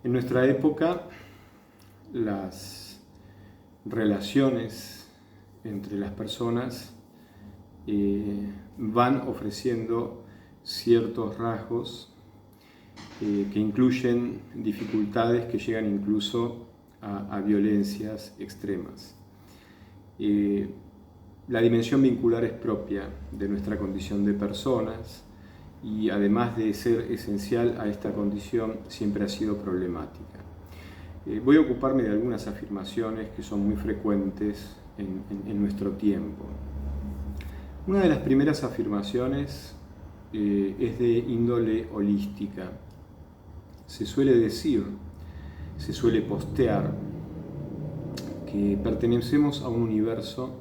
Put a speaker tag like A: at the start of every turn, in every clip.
A: En nuestra época, las relaciones entre las personas van ofreciendo ciertos rasgos que incluyen dificultades que llegan incluso a violencias extremas. La dimensión vincular es propia de nuestra condición de personas y además de ser esencial a esta condición, siempre ha sido problemática. Voy a ocuparme de algunas afirmaciones que son muy frecuentes en nuestro tiempo. Una de las primeras afirmaciones es de índole holística. Se suele decir, se suele postear que pertenecemos a un universo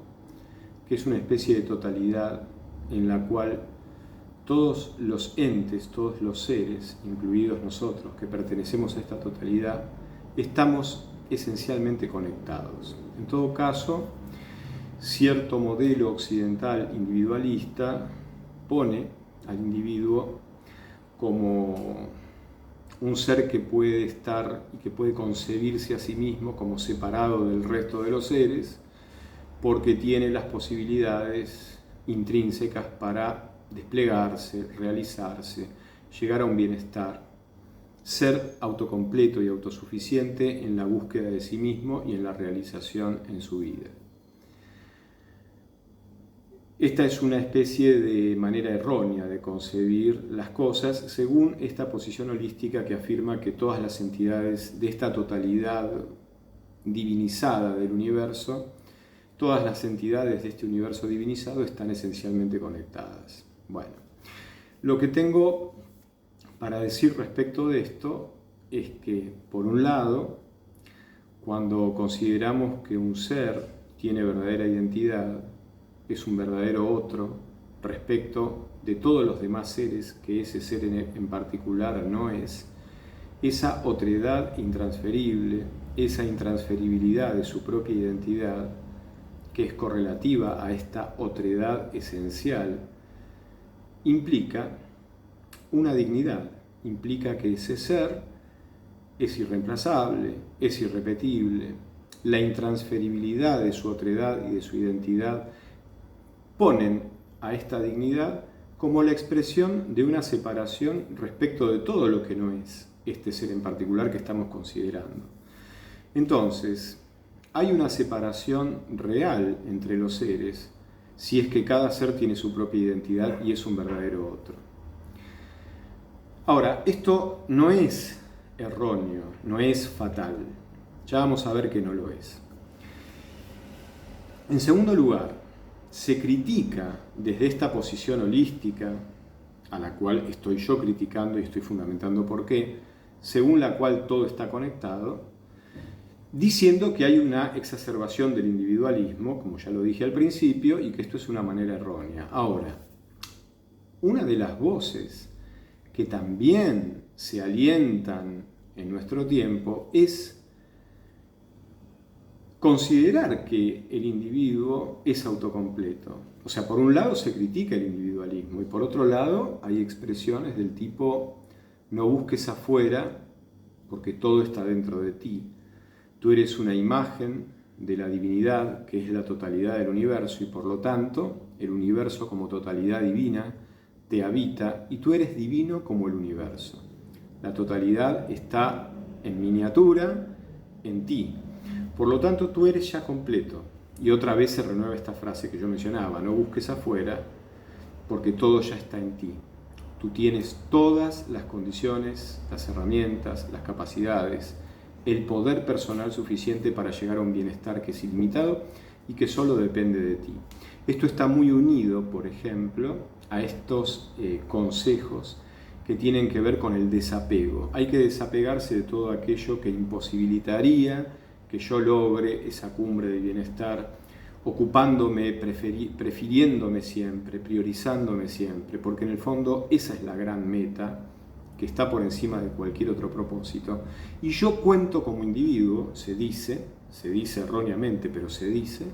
A: que es una especie de totalidad en la cual todos los entes, todos los seres, incluidos nosotros que pertenecemos a esta totalidad, estamos esencialmente conectados. En todo caso, cierto modelo occidental individualista pone al individuo como un ser que puede estar y que puede concebirse a sí mismo como separado del resto de los seres, porque tiene las posibilidades intrínsecas para desplegarse, realizarse, llegar a un bienestar, ser autocompleto y autosuficiente en la búsqueda de sí mismo y en la realización en su vida. Esta es una especie de manera errónea de concebir las cosas según esta posición holística que afirma que todas las entidades de esta totalidad divinizada del universo, todas las entidades de este universo divinizado están esencialmente conectadas. Bueno, lo que tengo para decir respecto de esto es que, por un lado, cuando consideramos que un ser tiene verdadera identidad, es un verdadero otro respecto de todos los demás seres que ese ser en particular no es, esa otredad intransferible, esa intransferibilidad de su propia identidad, que es correlativa a esta otredad esencial, implica una dignidad, implica que ese ser es irreemplazable, es irrepetible. La intransferibilidad de su otredad y de su identidad ponen a esta dignidad como la expresión de una separación respecto de todo lo que no es este ser en particular que estamos considerando. Entonces, hay una separación real entre los seres si es que cada ser tiene su propia identidad y es un verdadero otro. Ahora, esto no es erróneo, no es fatal. Ya vamos a ver que no lo es. En segundo lugar, se critica desde esta posición holística, a la cual estoy yo criticando y estoy fundamentando por qué, según la cual todo está conectado, diciendo que hay una exacerbación del individualismo, como ya lo dije al principio, y que esto es una manera errónea. Ahora, una de las voces que también se alientan en nuestro tiempo es considerar que el individuo es autocompleto. O sea, por un lado se critica el individualismo y por otro lado hay expresiones del tipo no busques afuera porque todo está dentro de ti. Tú eres una imagen de la divinidad, que es la totalidad del universo, y por lo tanto, el universo como totalidad divina te habita, y tú eres divino como el universo. La totalidad está en miniatura, en ti. Por lo tanto, tú eres ya completo. Y otra vez se renueva esta frase que yo mencionaba, no busques afuera, porque todo ya está en ti. Tú tienes todas las condiciones, las herramientas, las capacidades, el poder personal suficiente para llegar a un bienestar que es ilimitado y que solo depende de ti. Esto está muy unido, por ejemplo, a estos consejos que tienen que ver con el desapego. Hay que desapegarse de todo aquello que imposibilitaría que yo logre esa cumbre de bienestar, ocupándome, prefiriéndome siempre, priorizándome siempre, porque en el fondo esa es la gran meta que está por encima de cualquier otro propósito. Y yo cuento como individuo, se dice erróneamente, pero se dice,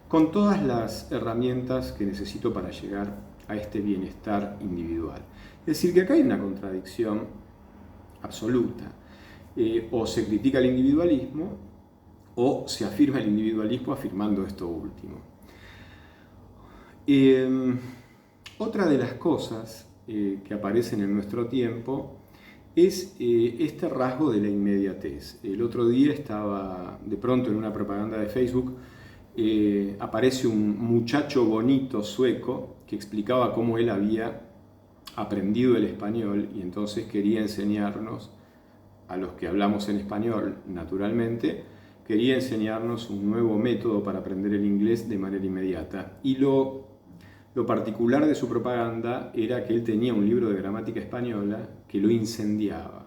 A: con todas las herramientas que necesito para llegar a este bienestar individual. Es decir, que acá hay una contradicción absoluta. o se critica el individualismo o se afirma el individualismo afirmando esto último. Otra de las cosas que aparecen en nuestro tiempo es este rasgo de la inmediatez. El otro día estaba de pronto en una propaganda de Facebook, aparece un muchacho bonito sueco que explicaba cómo él había aprendido el español y entonces quería enseñarnos, a los que hablamos en español naturalmente, quería enseñarnos un nuevo método para aprender el inglés de manera inmediata. Y lo particular de su propaganda era que él tenía un libro de gramática española que lo incendiaba.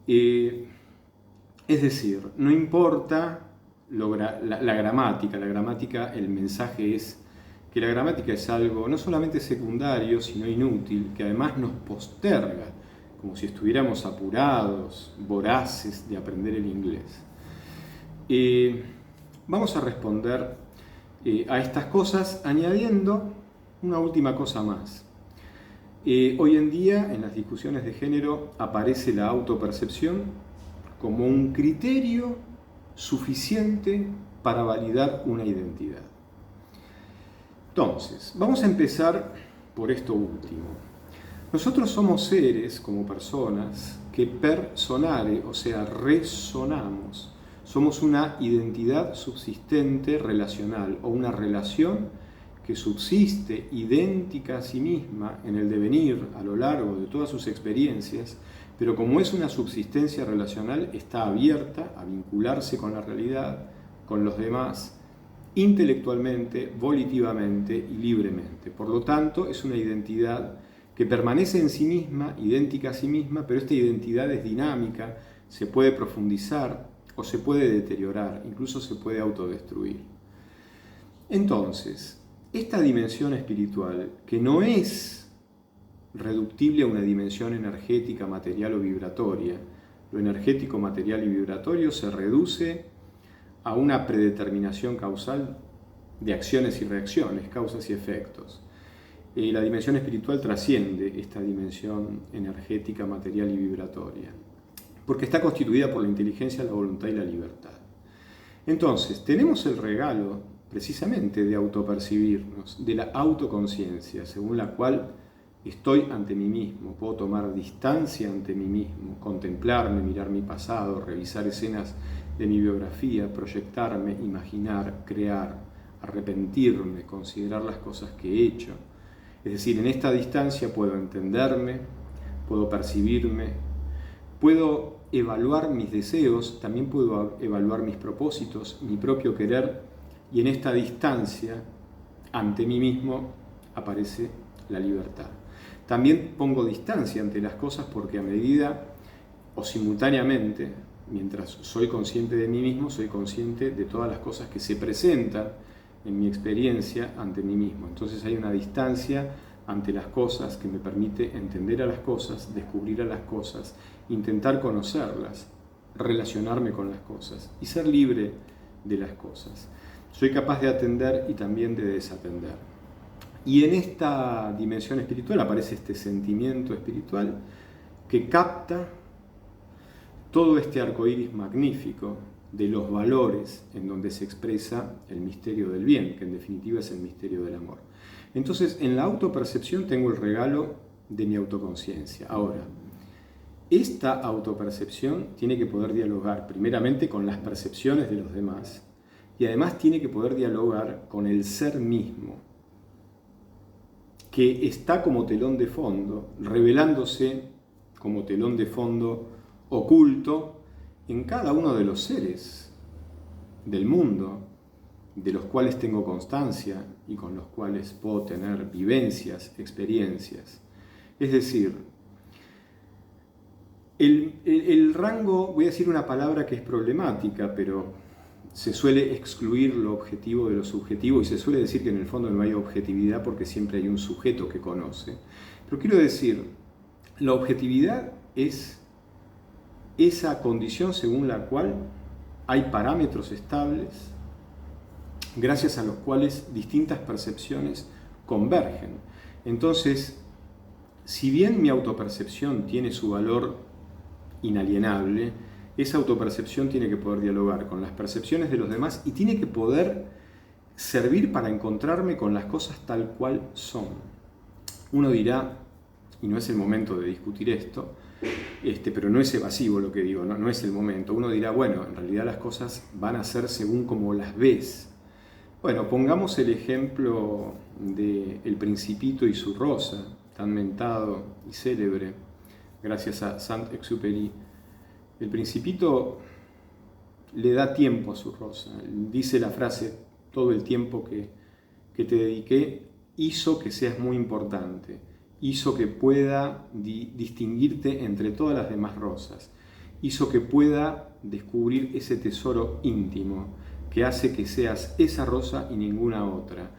A: Es decir, no importa la gramática, el mensaje es que la gramática es algo no solamente secundario, sino inútil, que además nos posterga, como si estuviéramos apurados, voraces de aprender el inglés. Vamos a responder a estas cosas añadiendo una última cosa más. Hoy en día en las discusiones de género aparece la autopercepción como un criterio suficiente para validar una identidad. Entonces, vamos a empezar por esto último. Nosotros somos seres, como personas, que personare, o sea, resonamos. Somos una identidad subsistente relacional, o una relación que subsiste idéntica a sí misma en el devenir a lo largo de todas sus experiencias, pero como es una subsistencia relacional, está abierta a vincularse con la realidad, con los demás, intelectualmente, volitivamente y libremente. Por lo tanto, es una identidad que permanece en sí misma, idéntica a sí misma, pero esta identidad es dinámica, se puede profundizar o se puede deteriorar, incluso se puede autodestruir. Entonces, esta dimensión espiritual, que no es reductible a una dimensión energética, material o vibratoria, lo energético, material y vibratorio se reduce a una predeterminación causal de acciones y reacciones, causas y efectos. La dimensión espiritual trasciende esta dimensión energética, material y vibratoria, porque está constituida por la inteligencia, la voluntad y la libertad. Entonces, tenemos el regalo precisamente de autopercibirnos, de la autoconciencia, según la cual estoy ante mí mismo, puedo tomar distancia ante mí mismo, contemplarme, mirar mi pasado, revisar escenas de mi biografía, proyectarme, imaginar, crear, arrepentirme, considerar las cosas que he hecho. Es decir, en esta distancia puedo entenderme, puedo percibirme, puedo evaluar mis deseos, también puedo evaluar mis propósitos, mi propio querer, y en esta distancia, ante mí mismo, aparece la libertad. También pongo distancia ante las cosas porque a medida o simultáneamente, mientras soy consciente de mí mismo, soy consciente de todas las cosas que se presentan en mi experiencia ante mí mismo. Entonces hay una distancia ante las cosas que me permite entender a las cosas, descubrir a las cosas, intentar conocerlas, relacionarme con las cosas y ser libre de las cosas. Soy capaz de atender y también de desatender. Y en esta dimensión espiritual aparece este sentimiento espiritual que capta todo este arco iris magnífico de los valores en donde se expresa el misterio del bien, que en definitiva es el misterio del amor. Entonces, en la autopercepción tengo el regalo de mi autoconciencia. Ahora, esta autopercepción tiene que poder dialogar primeramente con las percepciones de los demás y además tiene que poder dialogar con el ser mismo, que está como telón de fondo, revelándose como telón de fondo oculto en cada uno de los seres del mundo, de los cuales tengo constancia y con los cuales puedo tener vivencias, experiencias. Es decir, el rango, voy a decir una palabra que es problemática, pero se suele excluir lo objetivo de lo subjetivo y se suele decir que en el fondo no hay objetividad porque siempre hay un sujeto que conoce. Pero quiero decir, la objetividad es esa condición según la cual hay parámetros estables gracias a los cuales distintas percepciones convergen. Entonces, si bien mi autopercepción tiene su valor inalienable, esa autopercepción tiene que poder dialogar con las percepciones de los demás y tiene que poder servir para encontrarme con las cosas tal cual son. Uno dirá, y no es el momento de discutir esto, pero no es evasivo lo que digo, no es el momento. Uno dirá, bueno, en realidad las cosas van a ser según como las ves. Bueno, pongamos el ejemplo de El Principito y su rosa, tan mentado y célebre, gracias a Saint-Exupéry. El Principito le da tiempo a su rosa. Dice la frase, todo el tiempo que te dediqué hizo que seas muy importante, hizo que pueda distinguirte entre todas las demás rosas, hizo que pueda descubrir ese tesoro íntimo que hace que seas esa rosa y ninguna otra.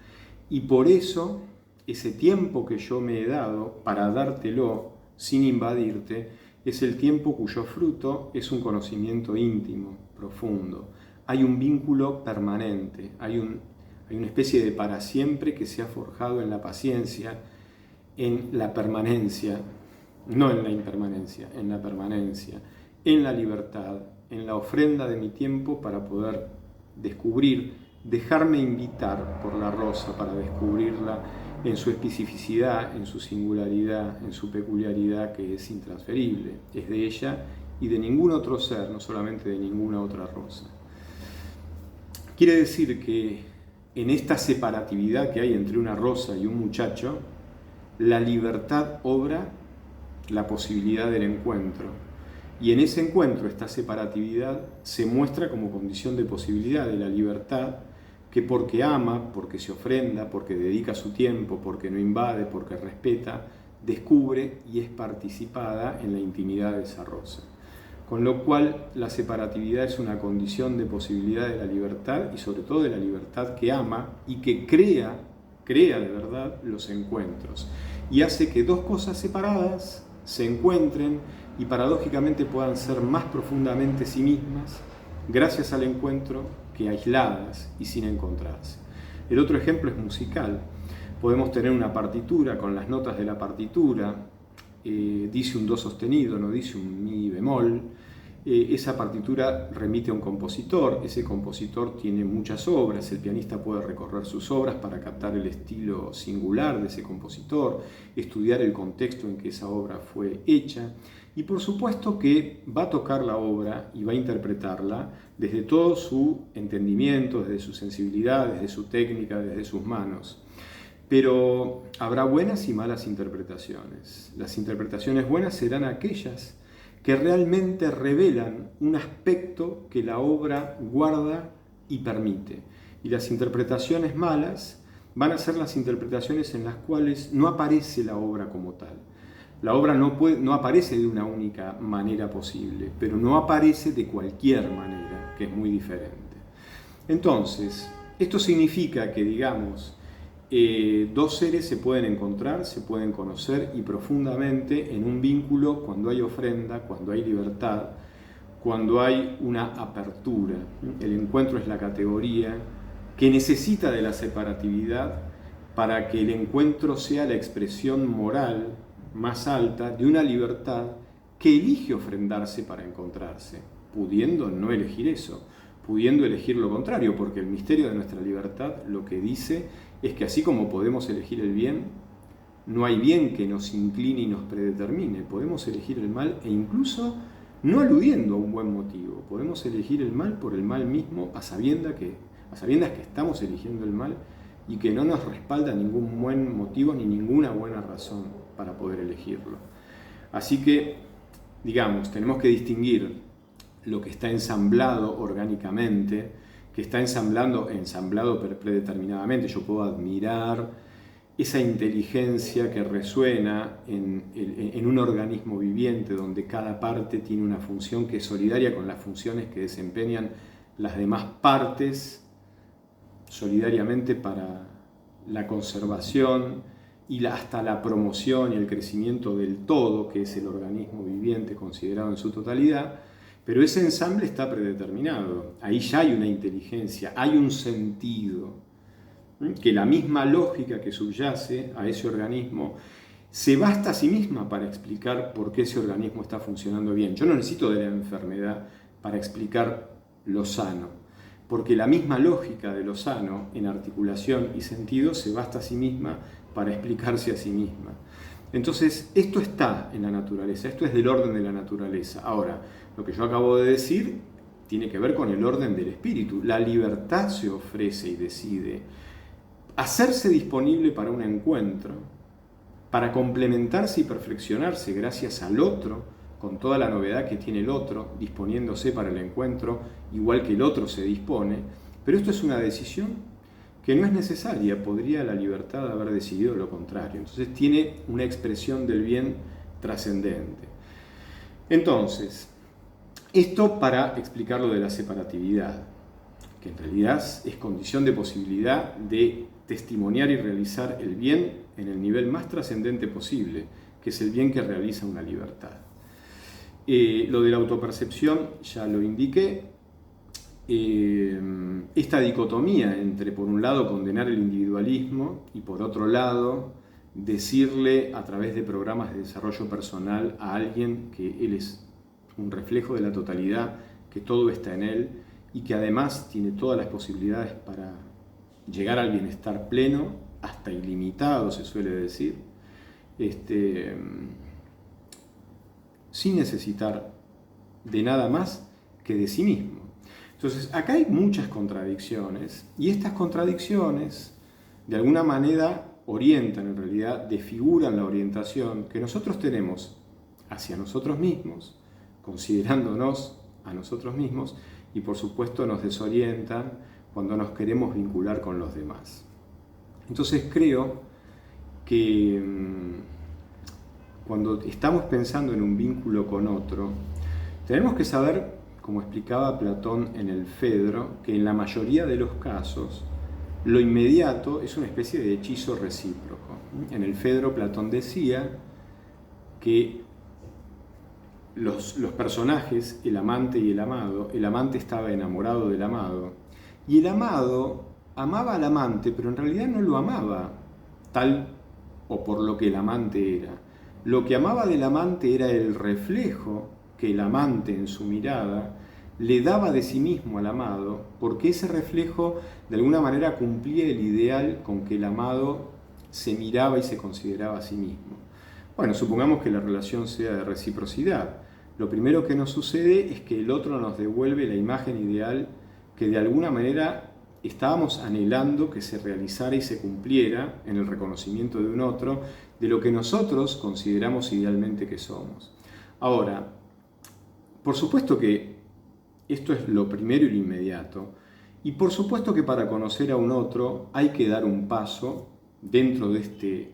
A: Y por eso, ese tiempo que yo me he dado para dártelo sin invadirte, es el tiempo cuyo fruto es un conocimiento íntimo, profundo. Hay un vínculo permanente, hay una especie de para siempre que se ha forjado en la paciencia, en la permanencia, no en la impermanencia, en la permanencia, en la libertad, en la ofrenda de mi tiempo para poder descubrir, dejarme invitar por la rosa para descubrirla en su especificidad, en su singularidad, en su peculiaridad que es intransferible, es de ella y de ningún otro ser, no solamente de ninguna otra rosa. Quiere decir que en esta separatividad que hay entre una rosa y un muchacho, la libertad obra la posibilidad del encuentro. Y en ese encuentro, esta separatividad se muestra como condición de posibilidad de la libertad, que porque ama, porque se ofrenda, porque dedica su tiempo, porque no invade, porque respeta, descubre y es participada en la intimidad de esa rosa. Con lo cual, la separatividad es una condición de posibilidad de la libertad y sobre todo de la libertad que ama y que crea de verdad los encuentros. Y hace que dos cosas separadas se encuentren y paradójicamente puedan ser más profundamente sí mismas gracias al encuentro que aisladas y sin encontrarse. El otro ejemplo es musical. Podemos tener una partitura con las notas de la partitura, dice un do sostenido, no dice un mi bemol. Esa partitura remite a un compositor, ese compositor tiene muchas obras, el pianista puede recorrer sus obras para captar el estilo singular de ese compositor, estudiar el contexto en que esa obra fue hecha y por supuesto que va a tocar la obra y va a interpretarla desde todo su entendimiento, desde su sensibilidad, desde su técnica, desde sus manos. Pero habrá buenas y malas interpretaciones. Las interpretaciones buenas serán aquellas que realmente revelan un aspecto que la obra guarda y permite. Y las interpretaciones malas van a ser las interpretaciones en las cuales no aparece la obra como tal. La obra no aparece de una única manera posible, pero no aparece de cualquier manera, que es muy diferente. Entonces, esto significa que, digamos, dos seres se pueden encontrar, se pueden conocer y profundamente en un vínculo cuando hay ofrenda, cuando hay libertad, cuando hay una apertura. El encuentro es la categoría que necesita de la separatividad para que el encuentro sea la expresión moral más alta de una libertad que elige ofrendarse para encontrarse, pudiendo no elegir eso, pudiendo elegir lo contrario, porque el misterio de nuestra libertad lo que dice es que así como podemos elegir el bien, no hay bien que nos incline y nos predetermine. Podemos elegir el mal e incluso no aludiendo a un buen motivo. Podemos elegir el mal por el mal mismo a sabiendas que estamos eligiendo el mal y que no nos respalda ningún buen motivo ni ninguna buena razón para poder elegirlo. Así que, digamos, tenemos que distinguir lo que está ensamblado orgánicamente, que está ensamblado predeterminadamente. Yo puedo admirar esa inteligencia que resuena en un organismo viviente donde cada parte tiene una función que es solidaria con las funciones que desempeñan las demás partes solidariamente para la conservación y hasta la promoción y el crecimiento del todo, que es el organismo viviente considerado en su totalidad. Pero ese ensamble está predeterminado, ahí ya hay una inteligencia, hay un sentido, que la misma lógica que subyace a ese organismo se basta a sí misma para explicar por qué ese organismo está funcionando bien. Yo no necesito de la enfermedad para explicar lo sano, porque la misma lógica de lo sano en articulación y sentido se basta a sí misma para explicarse a sí misma. Entonces, esto está en la naturaleza, esto es del orden de la naturaleza. Ahora, lo que yo acabo de decir tiene que ver con el orden del espíritu. La libertad se ofrece y decide hacerse disponible para un encuentro, para complementarse y perfeccionarse gracias al otro, con toda la novedad que tiene el otro, disponiéndose para el encuentro, igual que el otro se dispone. Pero esto es una decisión que no es necesaria, podría la libertad haber decidido lo contrario. Entonces tiene una expresión del bien trascendente. Entonces, esto para explicar lo de la separatividad, que en realidad es condición de posibilidad de testimoniar y realizar el bien en el nivel más trascendente posible, que es el bien que realiza una libertad. Lo de la autopercepción ya lo indiqué. Esta dicotomía entre, por un lado, condenar el individualismo y, por otro lado, decirle a través de programas de desarrollo personal a alguien que él es un reflejo de la totalidad, que todo está en él y que además tiene todas las posibilidades para llegar al bienestar pleno, hasta ilimitado se suele decir, sin necesitar de nada más que de sí mismo. Entonces, acá hay muchas contradicciones y estas contradicciones de alguna manera orientan, en realidad desfiguran la orientación que nosotros tenemos hacia nosotros mismos, considerándonos a nosotros mismos, y por supuesto nos desorientan cuando nos queremos vincular con los demás. Entonces creo que cuando estamos pensando en un vínculo con otro, tenemos que saber, como explicaba Platón en el Fedro, que en la mayoría de los casos lo inmediato es una especie de hechizo recíproco. En el Fedro Platón decía que los personajes, el amante y el amado, el amante estaba enamorado del amado, y el amado amaba al amante, pero en realidad no lo amaba tal o por lo que el amante era. Lo que amaba del amante era el reflejo que el amante en su mirada le daba de sí mismo al amado, porque ese reflejo de alguna manera cumplía el ideal con que el amado se miraba y se consideraba a sí mismo. Bueno, supongamos que la relación sea de reciprocidad. Lo primero que nos sucede es que el otro nos devuelve la imagen ideal que de alguna manera estábamos anhelando que se realizara y se cumpliera en el reconocimiento de un otro, de lo que nosotros consideramos idealmente que somos. Ahora, por supuesto que esto es lo primero y lo inmediato, y por supuesto que para conocer a un otro hay que dar un paso dentro de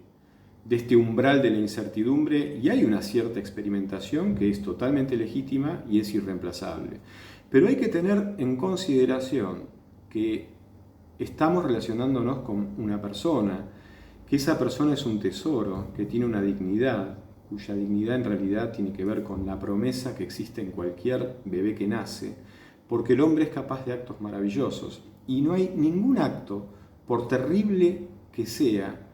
A: este umbral de la incertidumbre, y hay una cierta experimentación que es totalmente legítima y es irreemplazable. Pero hay que tener en consideración que estamos relacionándonos con una persona, que esa persona es un tesoro, que tiene una dignidad, cuya dignidad en realidad tiene que ver con la promesa que existe en cualquier bebé que nace, porque el hombre es capaz de actos maravillosos, y no hay ningún acto, por terrible que sea,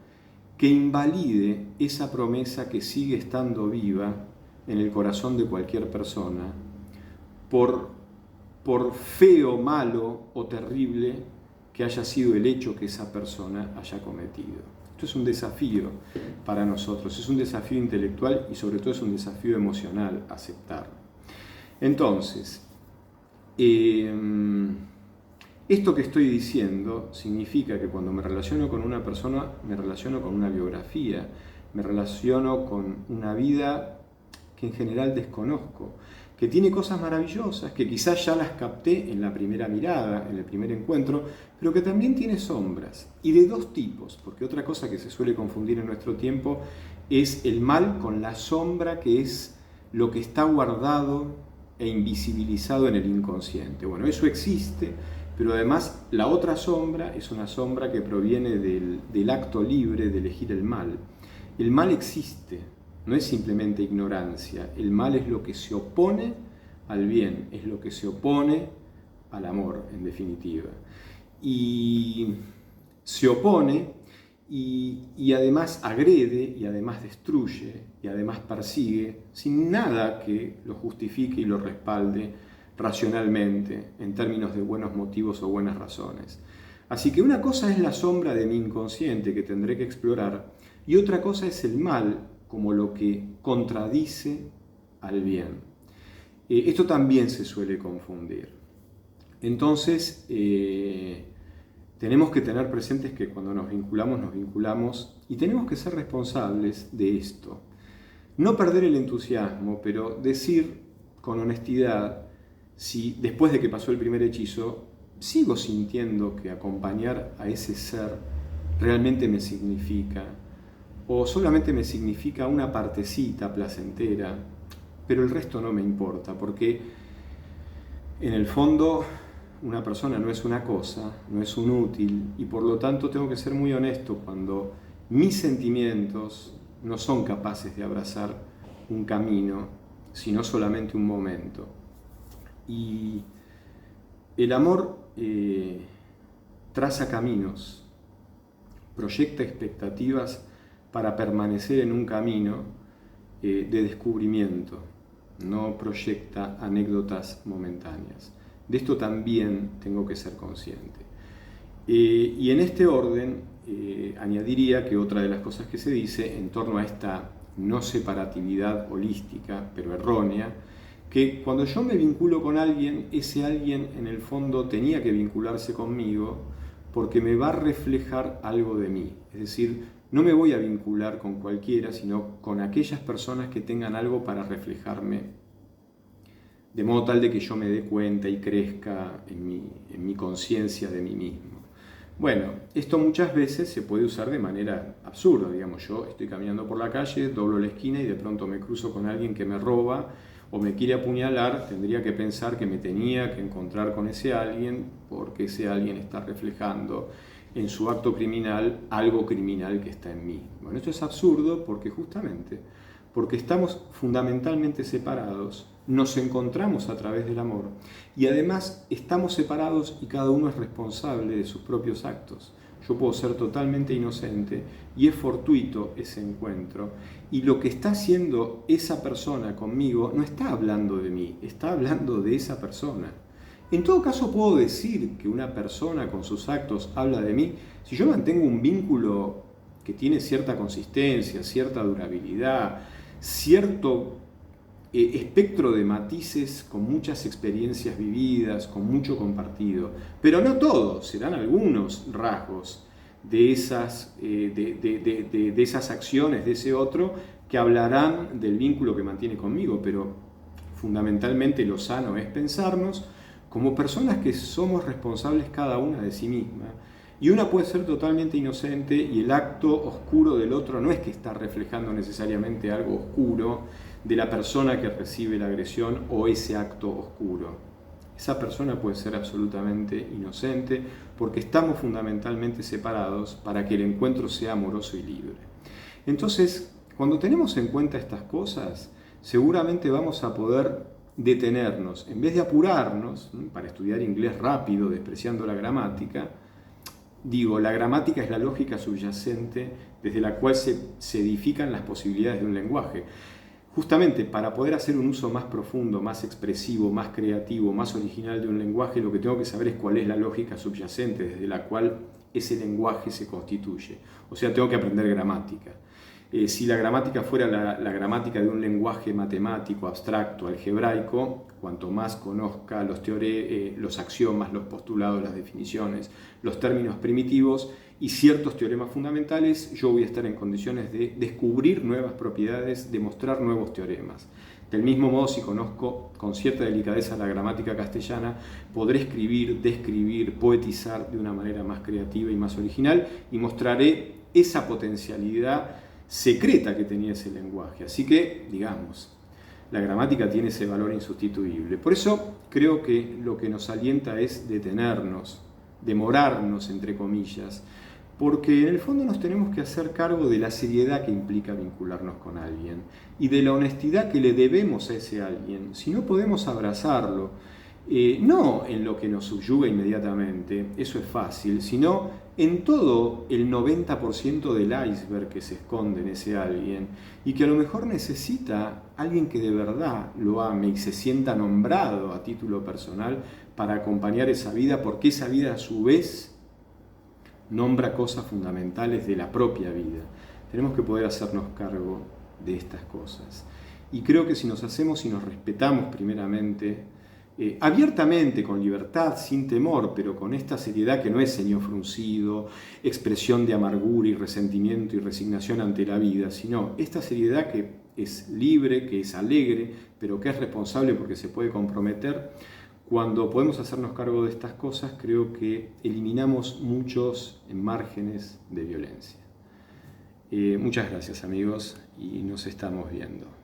A: que invalide esa promesa que sigue estando viva en el corazón de cualquier persona, por feo, malo o terrible que haya sido el hecho que esa persona haya cometido. Esto es un desafío para nosotros, es un desafío intelectual y sobre todo es un desafío emocional aceptarlo. Entonces, esto que estoy diciendo significa que cuando me relaciono con una persona, me relaciono con una biografía, me relaciono con una vida que en general desconozco, que tiene cosas maravillosas, que quizás ya las capté en la primera mirada, en el primer encuentro, pero que también tiene sombras, y de dos tipos, porque otra cosa que se suele confundir en nuestro tiempo es el mal con la sombra, que es lo que está guardado e invisibilizado en el inconsciente. Bueno, eso existe, pero además la otra sombra es una sombra que proviene del acto libre de elegir el mal. El mal existe. No es simplemente ignorancia, el mal es lo que se opone al bien, es lo que se opone al amor, en definitiva. Y se opone y además agrede, y además destruye, y además persigue, sin nada que lo justifique y lo respalde racionalmente, en términos de buenos motivos o buenas razones. Así que una cosa es la sombra de mi inconsciente que tendré que explorar, y otra cosa es el mal como lo que contradice al bien. Esto también se suele confundir. Entonces, tenemos que tener presentes que cuando nos vinculamos y tenemos que ser responsables de esto. No perder el entusiasmo, pero decir con honestidad si después de que pasó el primer hechizo sigo sintiendo que acompañar a ese ser realmente me significa, o solamente me significa una partecita placentera, pero el resto no me importa, porque en el fondo una persona no es una cosa, no es un útil, y por lo tanto tengo que ser muy honesto cuando mis sentimientos no son capaces de abrazar un camino, sino solamente un momento. Y el amor traza caminos, proyecta expectativas para permanecer en un camino de descubrimiento, no proyecta anécdotas momentáneas. De esto también tengo que ser consciente. Y en este orden añadiría que otra de las cosas que se dice en torno a esta no separatividad holística, pero errónea, que cuando yo me vinculo con alguien, ese alguien en el fondo tenía que vincularse conmigo porque me va a reflejar algo de mí. Es decir, no me voy a vincular con cualquiera, sino con aquellas personas que tengan algo para reflejarme, de modo tal de que yo me dé cuenta y crezca en mi conciencia de mí mismo. Bueno, esto muchas veces se puede usar de manera absurda. Digamos, yo estoy caminando por la calle, doblo la esquina y de pronto me cruzo con alguien que me roba o me quiere apuñalar. Tendría que pensar que me tenía que encontrar con ese alguien porque ese alguien está reflejando en su acto criminal algo criminal que está en mí. Bueno, esto es absurdo porque porque estamos fundamentalmente separados, nos encontramos a través del amor y además estamos separados y cada uno es responsable de sus propios actos. Yo puedo ser totalmente inocente y es fortuito ese encuentro, y lo que está haciendo esa persona conmigo no está hablando de mí, está hablando de esa persona. En todo caso puedo decir que una persona con sus actos habla de mí si yo mantengo un vínculo que tiene cierta consistencia, cierta durabilidad, cierto espectro de matices, con muchas experiencias vividas, con mucho compartido. Pero no todos, serán algunos rasgos de esas acciones de ese otro que hablarán del vínculo que mantiene conmigo, pero fundamentalmente lo sano es pensarnos como personas que somos responsables cada una de sí misma. Y una puede ser totalmente inocente y el acto oscuro del otro no es que está reflejando necesariamente algo oscuro de la persona que recibe la agresión o ese acto oscuro. Esa persona puede ser absolutamente inocente porque estamos fundamentalmente separados para que el encuentro sea amoroso y libre. Entonces, cuando tenemos en cuenta estas cosas, seguramente vamos a poder detenernos. En vez de apurarnos para estudiar inglés rápido, despreciando la gramática, la gramática es la lógica subyacente desde la cual se edifican las posibilidades de un lenguaje. Justamente para poder hacer un uso más profundo, más expresivo, más creativo, más original de un lenguaje, lo que tengo que saber es cuál es la lógica subyacente desde la cual ese lenguaje se constituye. O sea, tengo que aprender gramática. Si la gramática fuera la gramática de un lenguaje matemático, abstracto, algebraico, cuanto más conozca los axiomas, los postulados, las definiciones, los términos primitivos y ciertos teoremas fundamentales, yo voy a estar en condiciones de descubrir nuevas propiedades, demostrar nuevos teoremas. Del mismo modo, si conozco con cierta delicadeza la gramática castellana, podré escribir, describir, poetizar de una manera más creativa y más original y mostraré esa potencialidad secreta que tenía ese lenguaje. Así que, digamos, la gramática tiene ese valor insustituible. Por eso creo que lo que nos alienta es detenernos, demorarnos, entre comillas, porque en el fondo nos tenemos que hacer cargo de la seriedad que implica vincularnos con alguien y de la honestidad que le debemos a ese alguien. Si no podemos abrazarlo No en lo que nos subyuga inmediatamente, eso es fácil, sino en todo el 90% del iceberg que se esconde en ese alguien y que a lo mejor necesita alguien que de verdad lo ame y se sienta nombrado a título personal para acompañar esa vida, porque esa vida a su vez nombra cosas fundamentales de la propia vida. Tenemos que poder hacernos cargo de estas cosas. Y creo que si nos hacemos y nos respetamos primeramente, abiertamente, con libertad, sin temor, pero con esta seriedad que no es ceño fruncido, expresión de amargura y resentimiento y resignación ante la vida, sino esta seriedad que es libre, que es alegre, pero que es responsable porque se puede comprometer. Cuando podemos hacernos cargo de estas cosas, creo que eliminamos muchos márgenes de violencia. Muchas gracias, amigos, y nos estamos viendo.